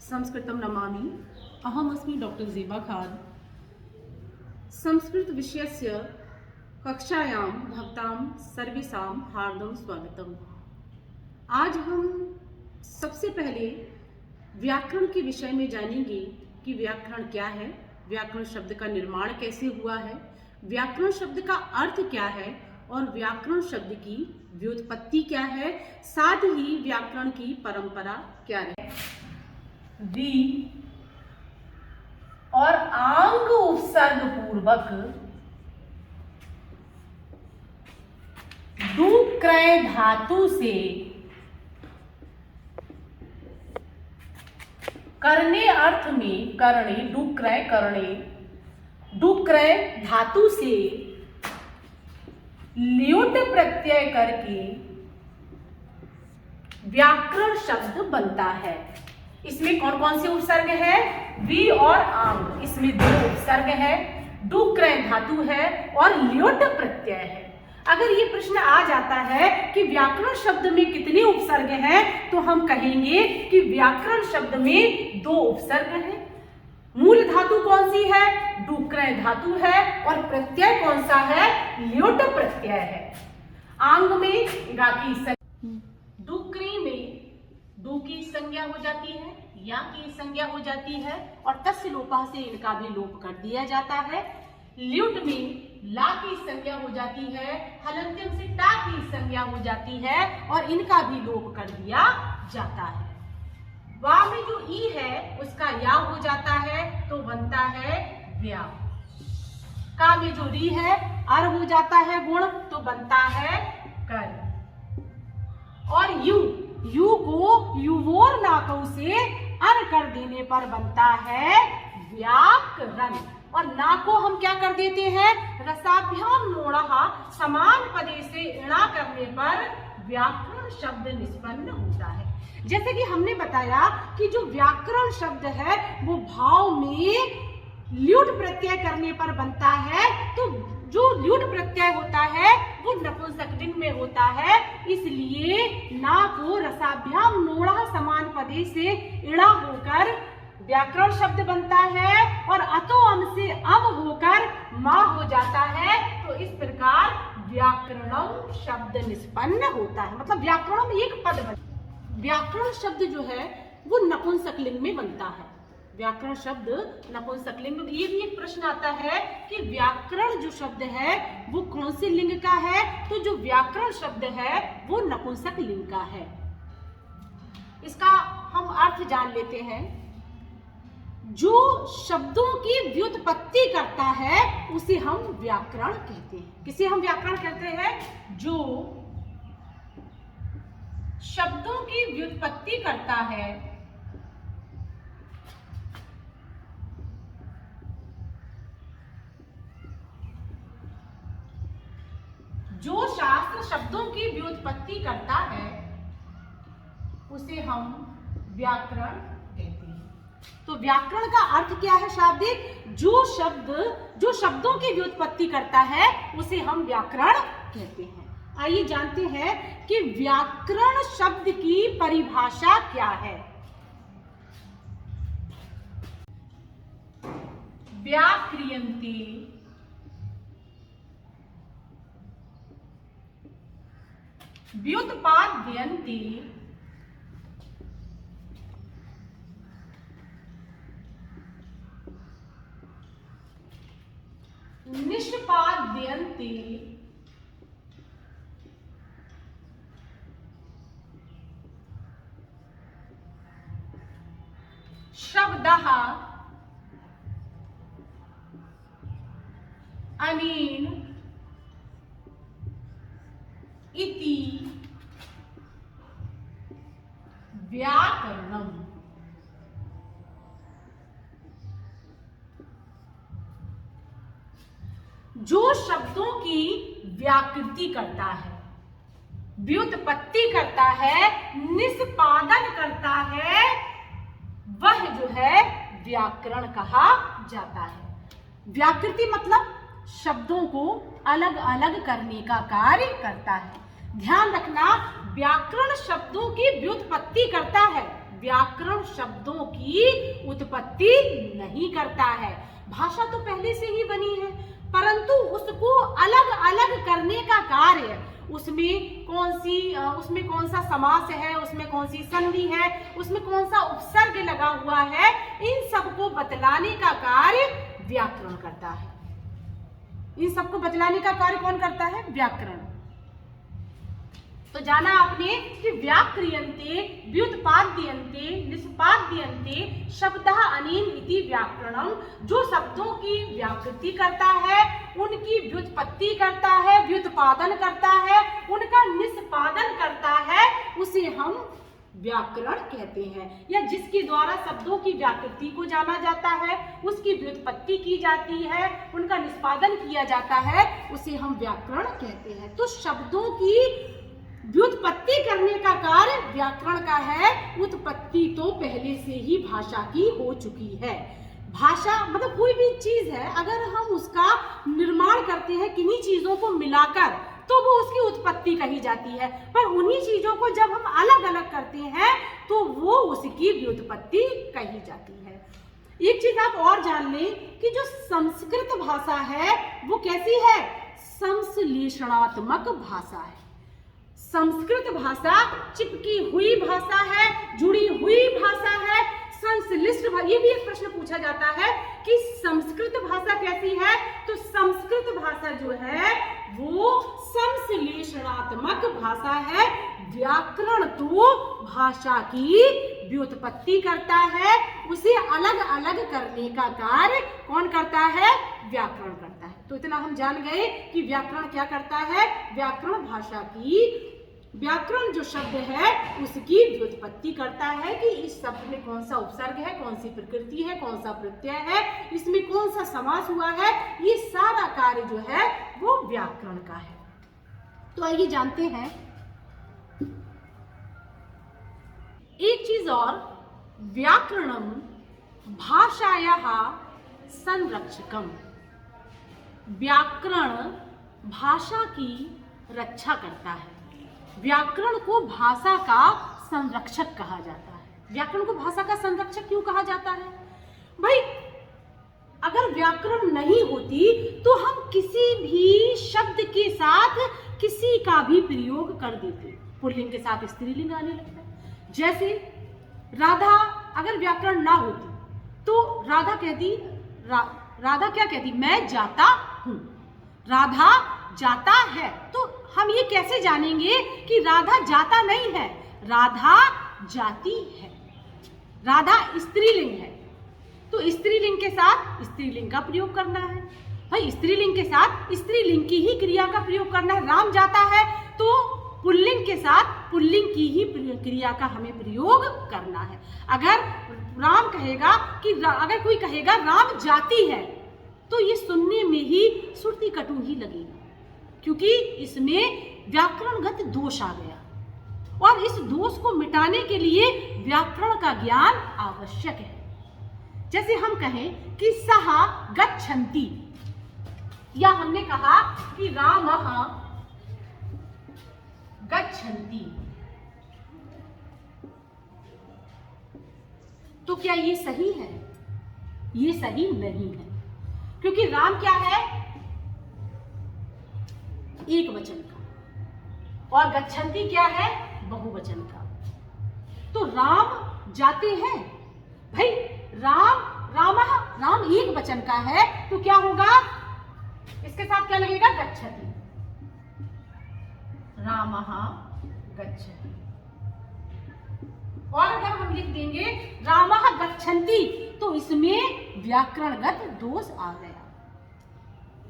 संस्कृतं नमामि। अहमस्मि डॉक्टर ज़ेबा खान। संस्कृतविषयस्य कक्षायां भवतां सर्वेषां हार्दं स्वागतम्। आज हम सबसे पहले व्याकरण के विषय में जानेंगे कि व्याकरण क्या है, व्याकरण शब्द का निर्माण कैसे हुआ है, व्याकरण शब्द का अर्थ क्या है और व्याकरण शब्द की व्युत्पत्ति क्या है, साथ ही व्याकरण की परंपरा क्या है। वी और आंग उपसर्ग पूर्वक डुक्रय धातु से करने अर्थ में करणे डुक्रय करणे डुक्रय धातु से ल्युट प्रत्यय करके व्याकरण शब्द बनता है। इसमें कौन कौन से उपसर्ग है? वी और आंग, इसमें दो उपसर्ग है, डुक्रय धातु है और ल्युट प्रत्यय है। अगर ये प्रश्न आ जाता है कि व्याकरण शब्द में कितने उपसर्ग हैं, तो हम कहेंगे कि व्याकरण शब्द में दो उपसर्ग हैं। मूल धातु कौन सी है? डुक्रय धातु है और प्रत्यय कौन सा है? ल्युट प्रत्यय है। आंग में गा की डुक्री में डू की संज्ञा हो जाती है, या की संज्ञा हो जाती है और तस्य लोपः से इनका भी लोप कर दिया जाता है। ल्युट में ला की संज्ञा हो जाती है, हलंत्यम से टा की संज्ञा हो जाती है और इनका भी लोप कर दिया जाता है। वा में जो ई है उसका या हो जाता है तो बनता है व्या। का में जो री है अर हो जाता है गुण तो बनता है कर। और यू को युवोर नाकौ से अर कर देने पर बनता है व्याकरण। और ना को हम क्या कर देते हैं? रसाभ्याम नोड़ः समान पदे से इणा करने पर व्याकरण शब्द निष्पन्न होता है। जैसे कि हमने बताया कि जो व्याकरण शब्द है वो भाव में ल्युट प्रत्यय करने पर बनता है, तो जो ल्युट प्रत्यय होता है वो नपुंसकलिंग में होता है, इसलिए ना को रसाभ्याम नोड़ः समान पदे से इणा होकर व्याकरण शब्द बनता है और अतो अम से अम होकर मा हो जाता है। तो इस प्रकार व्याकरणम शब्द निष्पन्न होता है, मतलब व्याकरणम एक पद बनता है। व्याकरण शब्द जो है वो नपुंसकलिंग में बनता है। व्याकरण शब्द नपुंसकलिंग में। ये भी एक प्रश्न आता है कि व्याकरण जो शब्द है वो कौन से लिंग का है? तो जो व्याकरण शब्द है वो नपुंसक लिंग का है। इसका हम अर्थ जान लेते हैं। जो शब्दों की व्युत्पत्ति करता है उसे हम व्याकरण कहते हैं। किसे हम व्याकरण कहते हैं? जो शब्दों की व्युत्पत्ति करता है, जो शास्त्र शब्दों की व्युत्पत्ति करता है उसे हम व्याकरण कहते हैं। तो व्याकरण का अर्थ क्या है? शाब्दिक जो शब्दों की व्युत्पत्ति करता है उसे हम व्याकरण कहते हैं। आइए जानते हैं कि व्याकरण शब्द की परिभाषा क्या है। व्याक्रियन्ते व्युत्पाद्यन्ते निष्पाद्यन्ते शब्दः अनेन इति व्याकरणम्। जो शब्दों की व्याकृति करता है, व्युत्पत्ति करता है, निष्पादन करता है, वह जो है व्याकरण कहा जाता है। व्याकृति मतलब शब्दों को अलग अलग करने का कार्य करता है। ध्यान रखना, व्याकरण शब्दों की व्युत्पत्ति करता है, व्याकरण शब्दों की उत्पत्ति नहीं करता है। भाषा तो पहले से ही बनी है, परंतु उसको अलग अलग करने का कार्य, उसमें कौन सा समास है, उसमें कौन सी संधि है, उसमें कौन सा उपसर्ग लगा हुआ है, इन सबको बतलाने का कार्य व्याकरण करता है। इन सबको बतलाने का कार्य कौन करता है? व्याकरण। तो जाना आपने कि व्याक्रियन्ते व्युत्पाद्यन्ते निष्पाद्यन्ते शब्दः अनेन इति व्याकरणम, जो शब्दों की व्याकृति करता है, उनकी व्युत्पत्ति करता है, व्युत्पादन करता है, उनका निष्पादन करता है, उसे हम व्याकरण कहते हैं। या जिसके द्वारा शब्दों की व्याकृति को जाना जाता है, उसकी व्युत्पत्ति की जाती है, उनका निष्पादन किया जाता है, उसे हम व्याकरण कहते हैं। तो शब्दों की व्युत्पत्ति करने का कार्य व्याकरण का है। उत्पत्ति तो पहले से ही भाषा की हो चुकी है। भाषा मतलब कोई भी चीज है, अगर हम उसका निर्माण करते हैं किन्हीं चीजों को मिलाकर, तो वो उसकी उत्पत्ति कही जाती है। पर उन्हीं चीजों को जब हम अलग अलग करते हैं तो वो उसकी व्युत्पत्ति कही जाती है। एक चीज आप और जान लें कि जो संस्कृत भाषा है वो कैसी है? संश्लेषणात्मक भाषा है। संस्कृत भाषा चिपकी हुई भाषा है, जुड़ी हुई भाषा है, संश्लिष्ट। ये भी एक प्रश्न पूछा जाता है कि संस्कृत भाषा कैसी है? तो संस्कृत भाषा जो है वो संश्लेषणात्मक भाषा है। व्याकरण तो भाषा की व्युत्पत्ति करता है, उसे अलग अलग करने का कार्य कौन करता है? व्याकरण करता है। तो इतना हम जान गए कि व्याकरण क्या करता है। व्याकरण भाषा की, व्याकरण जो शब्द है उसकी व्युत्पत्ति करता है कि इस शब्द में कौन सा उपसर्ग है, कौन सी प्रकृति है, कौन सा प्रत्यय है, इसमें कौन सा समास हुआ है, ये सारा कार्य जो है वो व्याकरण का है। तो आइए जानते हैं एक चीज और, व्याकरणम भाषायाः संरक्षकम। व्याकरण भाषा की रक्षा करता है। व्याकरण को भाषा का संरक्षक कहा जाता है। व्याकरण को भाषा का संरक्षक क्यों कहा जाता है? भाई अगर व्याकरण नहीं होती तो हम किसी भी शब्द के साथ किसी का भी प्रयोग कर देते। पुल्लिंग के साथ स्त्रीलिंग आने लगता है। जैसे राधा, अगर व्याकरण ना होती तो राधा कहती, राधा क्या कहती? मैं जाता हूं। राधा जाता है, तो हम ये कैसे जानेंगे कि राधा जाता नहीं है, राधा जाती है। राधा स्त्रीलिंग है तो स्त्रीलिंग के साथ स्त्रीलिंग का प्रयोग करना है। भाई स्त्रीलिंग के साथ स्त्रीलिंग की ही क्रिया का प्रयोग करना है। राम जाता है तो पुल्लिंग के साथ पुल्लिंग की ही क्रिया का हमें प्रयोग करना है। अगर राम कहेगा कि अगर कोई कहेगा राम जाती है, तो ये सुनने में ही सुरती कटु ही लगेगा, क्योंकि इसमें व्याकरणगत दोष आ गया और इस दोष को मिटाने के लिए व्याकरण का ज्ञान आवश्यक है। जैसे हम कहें कि सः गच्छन्ति, या हमने कहा कि रामः गच्छन्ति, तो क्या ये सही है? ये सही नहीं है, क्योंकि राम क्या है? एक वचन का, और गच्छन्ति क्या है? बहुवचन का। तो राम जाते हैं, भाई राम एक वचन का है, तो क्या होगा? इसके साथ क्या लगेगा? गच्छति। रामः गच्छति। और अगर हम लिख देंगे रामः गच्छन्ति, तो इसमें व्याकरणगत दोष आ गया।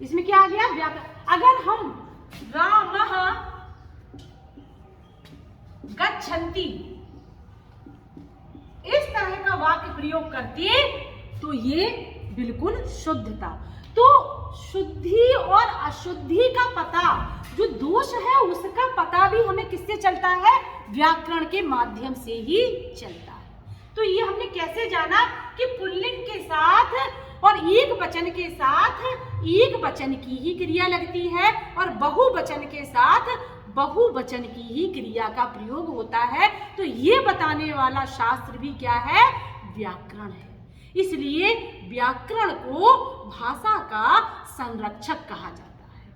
इसमें क्या आ गया? व्याकरण। अगर हम रामः गच्छन्ति इस तरह का वाक्य प्रयोग करते तो ये बिल्कुल शुद्ध था। तो शुद्धि और अशुद्धि का पता, जो दोष है उसका पता भी हमें किससे चलता है? व्याकरण के माध्यम से ही चलता है। तो ये हमने कैसे जाना कि पुल्लिंग के साथ और एक वचन के साथ एक वचन की ही क्रिया लगती है और बहुवचन के साथ बहुवचन की ही क्रिया का प्रयोग होता है। तो ये बताने वाला शास्त्र भी क्या है? व्याकरण है। इसलिए व्याकरण को भाषा का संरक्षक कहा जाता है।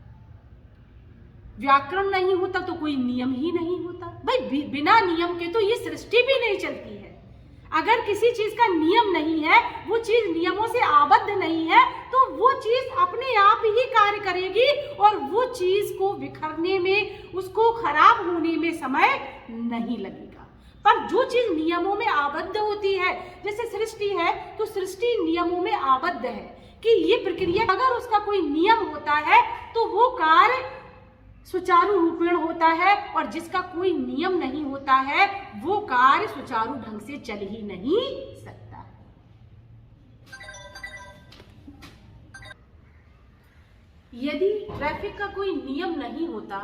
व्याकरण नहीं होता तो कोई नियम ही नहीं होता। भाई बिना नियम के तो ये सृष्टि भी नहीं चलती है। अगर किसी चीज का नियम नहीं है, वो चीज नियमों से आबद्ध नहीं है, तो वो चीज अपने आप ही कार्य करेगी और वो चीज को बिखरने में, उसको खराब होने में समय नहीं लगेगा। पर जो चीज नियमों में आबद्ध होती है, जैसे सृष्टि है, तो सृष्टि नियमों में आबद्ध है कि ये प्रक्रिया, अगर उसका कोई नियम होता है तो वो कार्य सुचारू रूपेण होता है, और जिसका कोई नियम नहीं होता है वो कार्य सुचारू ढंग से चल ही नहीं सकता। यदि ट्रैफिक का कोई नियम नहीं होता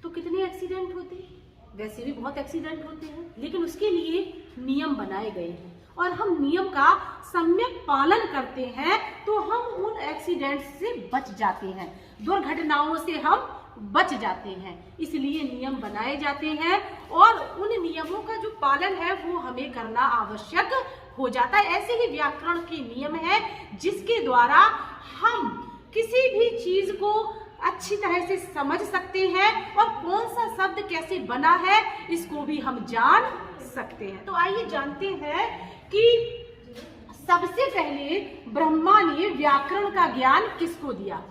तो कितने एक्सीडेंट होते? वैसे भी बहुत एक्सीडेंट होते हैं, लेकिन उसके लिए नियम बनाए गए हैं और हम नियम का सम्यक पालन करते हैं तो हम उन एक्सीडेंट से बच जाते हैं, दुर्घटनाओं से हम बच जाते हैं। इसलिए नियम बनाए जाते हैं और उन नियमों का जो पालन है वो हमें करना आवश्यक हो जाता है। ऐसे ही व्याकरण के नियम है जिसके द्वारा हम किसी भी चीज को अच्छी तरह से समझ सकते हैं और कौन सा शब्द कैसे बना है इसको भी हम जान सकते हैं। तो आइए जानते हैं कि सबसे पहले ब्रह्मा ने व्याकरण का ज्ञान किसको दिया।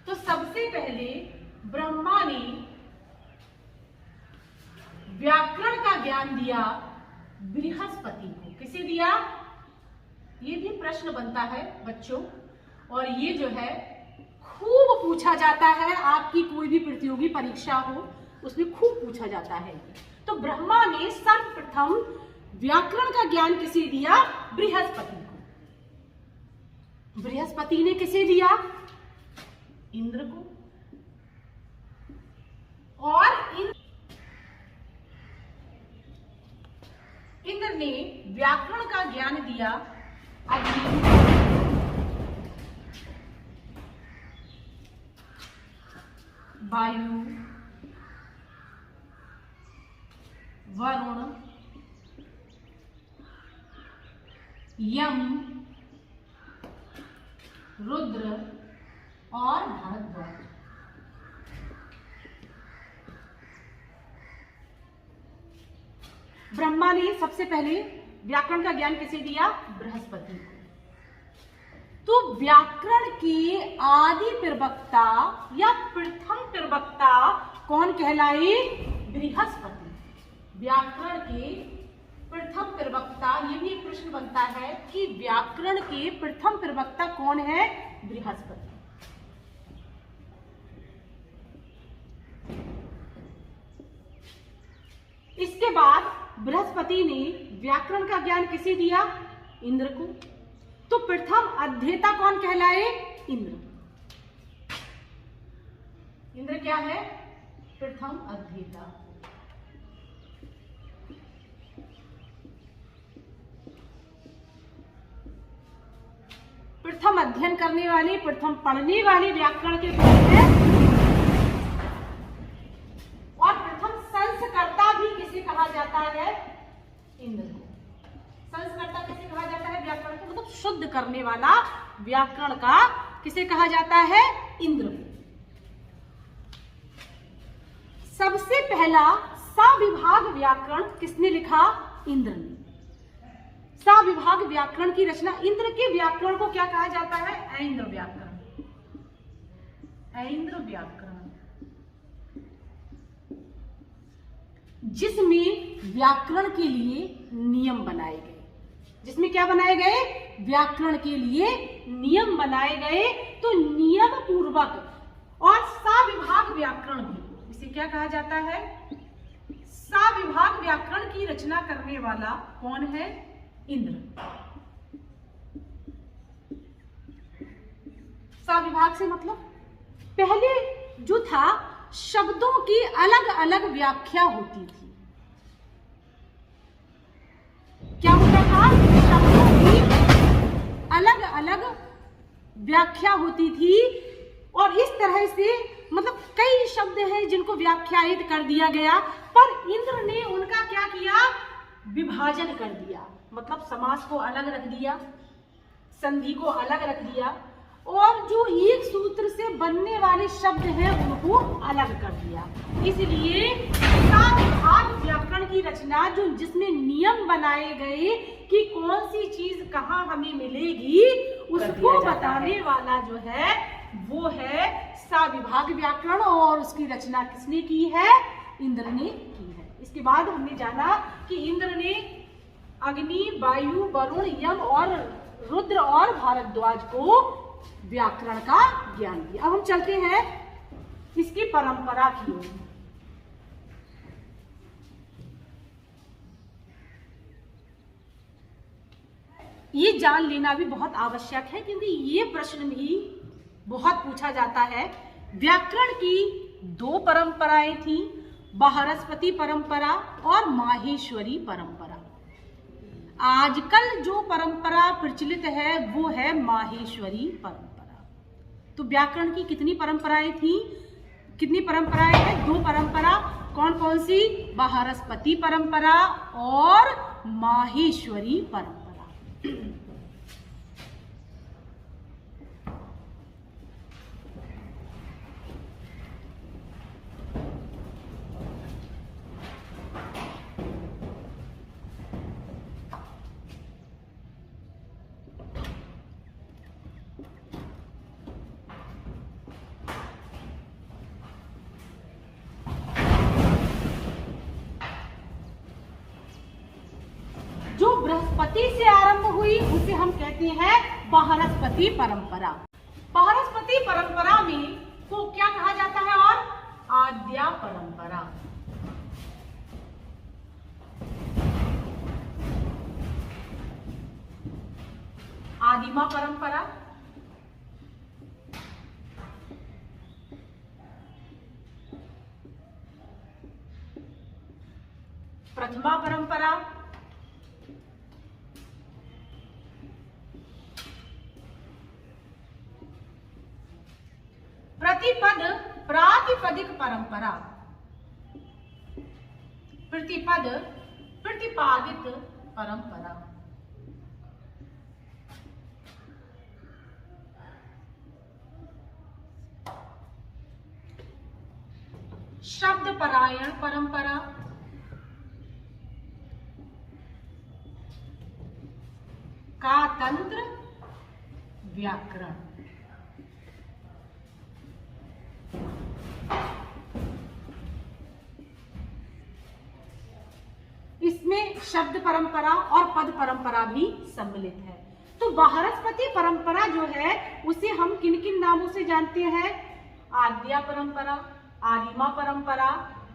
तो सबसे पहले ब्रह्मा ने व्याकरण का ज्ञान दिया बृहस्पति को। किसे दिया? ये भी प्रश्न बनता है बच्चों, और ये जो है खूब पूछा जाता है। आपकी कोई भी प्रतियोगी परीक्षा हो उसमें खूब पूछा जाता है। तो ब्रह्मा ने सर्वप्रथम व्याकरण का ज्ञान किसे दिया? बृहस्पति को। बृहस्पति ने किसे दिया? इंद्र को। और इंद्र ने व्याकरण का ज्ञान दिया अग्नि, वायु, वरुण, यम, रुद्र और भारद्वाज। ब्रह्मा ने सबसे पहले व्याकरण का ज्ञान किसे दिया? बृहस्पति को। तो व्याकरण के आदि प्रवक्ता या प्रथम प्रवक्ता कौन कहलाए? बृहस्पति। व्याकरण के प्रथम प्रवक्ता, ये भी एक प्रश्न बनता है कि व्याकरण के प्रथम प्रवक्ता कौन है? बृहस्पति। इसके बाद बृहस्पति ने व्याकरण का ज्ञान किसे दिया? इंद्र को। तो प्रथम अध्येता कौन कहलाए? इंद्र। इंद्र क्या है? प्रथम अध्येता। प्रथम अध्ययन करने वाले, प्रथम पढ़ने वाले व्याकरण के कौन है? और प्रथम संस्कर्ता भी किसे कहा जाता है? इंद्र को। संस्कर्ता किसे कहा जाता है? व्याकरण को मतलब शुद्ध करने वाला व्याकरण का किसे कहा जाता है? इंद्र को। सबसे पहला सविभाग व्याकरण किसने लिखा? इंद्र ने। सविभाग व्याकरण की रचना, इंद्र के व्याकरण को क्या कहा जाता है? ऐन्द्र व्याकरण। ऐन्द्र व्याकरण, जिसमें व्याकरण के लिए नियम बनाए गए। जिसमें क्या बनाए गए? व्याकरण के लिए नियम बनाए गए। तो नियम पूर्वक और सविभाग व्याकरण भी, इसे क्या कहा जाता है? सविभाग व्याकरण की रचना करने वाला कौन है? इंद्र। सविभाग से मतलब पहले जो था शब्दों की अलग अलग व्याख्या होती थी। क्या होता था? शब्दों की अलग अलग व्याख्या होती थी और इस तरह से मतलब कई शब्द हैं जिनको व्याख्यायित कर दिया गया, पर इंद्र ने उनका क्या किया, विभाजन कर दिया। मतलब समास को अलग रख दिया, संधि को अलग रख दिया, और जो एक सूत्र से बनने वाले शब्द हैं उनको अलग कर दिया। इसलिए साविभाग व्याकरण की रचना, जो जिसमें नियम बनाए गए कि कौन सी चीज कहाँ हमें मिलेगी, उसको बताने वाला जो है वो है साविभाग व्याकरण, और उसकी रचना किसने की है, इंद्र ने की है। इसके बाद हमने जाना कि इंद्र ने अग्नि, वायु, वरुण, यम और रुद्र और भारद्वाज को व्याकरण का ज्ञान दिया। अब हम चलते हैं इसकी परंपरा की ओर। ये जान लेना भी बहुत आवश्यक है, क्योंकि ये प्रश्न भी बहुत पूछा जाता है। व्याकरण की दो परंपराएं थी, बृहस्पति परंपरा और माहेश्वरी परंपरा। आजकल जो परंपरा प्रचलित है वो है माहेश्वरी परंपरा। तो व्याकरण की कितनी परंपराएं थी, कितनी परंपराएं हैं, दो परंपरा। कौन कौन सी, बृहस्पति परंपरा और माहेश्वरी परंपरा। बृहस्पति से आरंभ हुई उसे हम कहते हैं बृहस्पति परंपरा। बृहस्पति परंपरा में को क्या कहा जाता है, और आद्या परंपरा। आदिमा परंपरा, प्रथमा परंपरा, प्रतिपद प्रातिपदिक परंपरा, प्रतिपद प्रतिपादित परंपरा। शब्द परायण परंपरा, का तंत्र व्याकरण। इसमें शब्द परंपरा और पद परंपरा भी सम्मिलित है। तो बृहस्पति परंपरा जो है उसे हम किन किन नामों से जानते हैं, आद्या परंपरा, आदिमा परंपरा,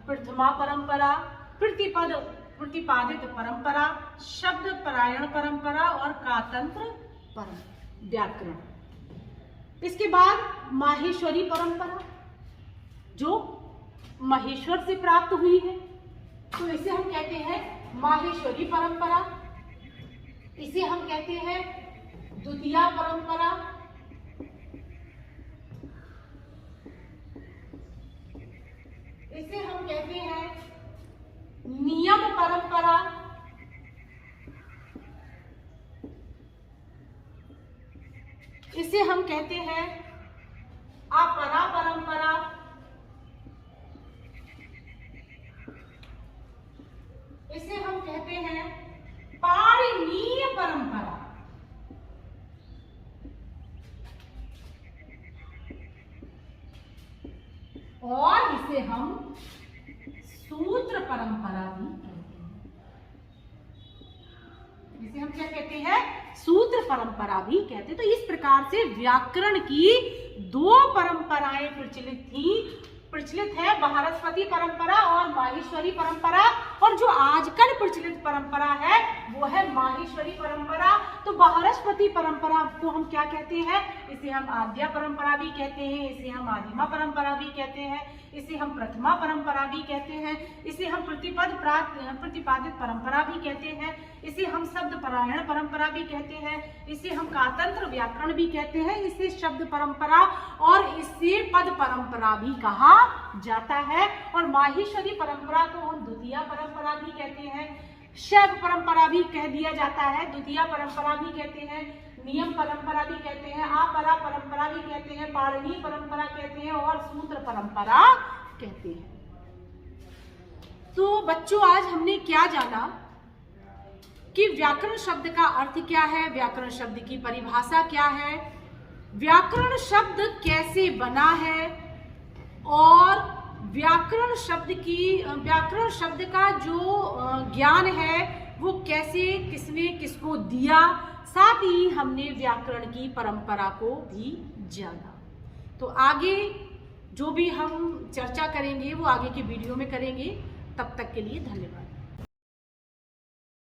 प्रथमा परंपरा, प्रतिपद प्रतिपादित परंपरा, शब्द परायण परंपरा और कातंत्र व्याकरण। इसके बाद माहेश्वरी परंपरा जो महेश्वर से प्राप्त हुई है, तो इसे हम कहते हैं माहेश्वरी परंपरा। इसे हम कहते हैं द्वितीया परंपरा। इसे हम कहते हैं नियम परंपरा। इसे हम कहते हैं अपरा परंपरा। इसे हम कहते हैं पाणिनीय परंपरा। और इसे हम सूत्र परंपरा भी कहते हैं। इसे हम क्या कहते हैं, सूत्र परंपरा भी कहते हैं। तो इस प्रकार से व्याकरण की दो परंपराएं प्रचलित है, बृहस्पति परंपरा और माहेश्वरी परंपरा। और जो आजकल प्रचलित परंपरा है वो है माहेश्वरी परंपरा। तो बृहस्पति परंपरा को हम क्या कहते हैं, इसे हम आद्या परंपरा भी कहते हैं, इसे हम आदिमा परंपरा भी कहते हैं, इसे हम प्रथमा परंपरा भी कहते हैं, इसे हम प्रतिपादित परंपरा भी कहते हैं, इसे हम शब्द परायण परंपरा भी कहते हैं, इसे हम कातंत्र व्याकरण भी कहते हैं, इसे शब्द परंपरा और इसे पद परंपरा भी कहा जाता है। और माहेश्वरी परंपरा को हम द्वितीय परंपरा भी कहते हैं, शैव परंपरा भी कह दिया जाता है, द्वितीय परंपरा भी कहते हैं, नियम परंपरा भी कहते हैं, आपरा परंपरा भी कहते हैं, पाणिनि परंपरा कहते हैं और सूत्र परंपरा कहते हैं। तो बच्चों आज हमने क्या जाना कि व्याकरण शब्द का अर्थ क्या है, व्याकरण शब्द की परिभाषा क्या है, व्याकरण शब्द कैसे बना है और व्याकरण शब्द का जो ज्ञान है वो कैसे किसने किसको दिया, साथ ही हमने व्याकरण की परंपरा को भी जाना। तो आगे जो भी हम चर्चा करेंगे वो आगे की वीडियो में करेंगे। तब तक के लिए धन्यवाद।